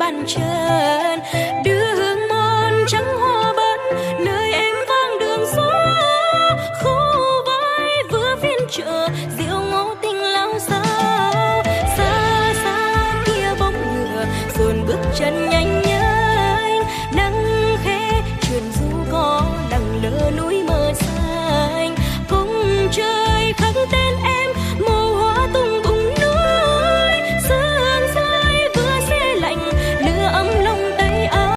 bàn chân đưa hương môn trắng hoa bấn nơi em vang đường gió khô vai vừa phiên chợ rượu ngô tình lao sao xa xa kia bóng ngựa dồn bước chân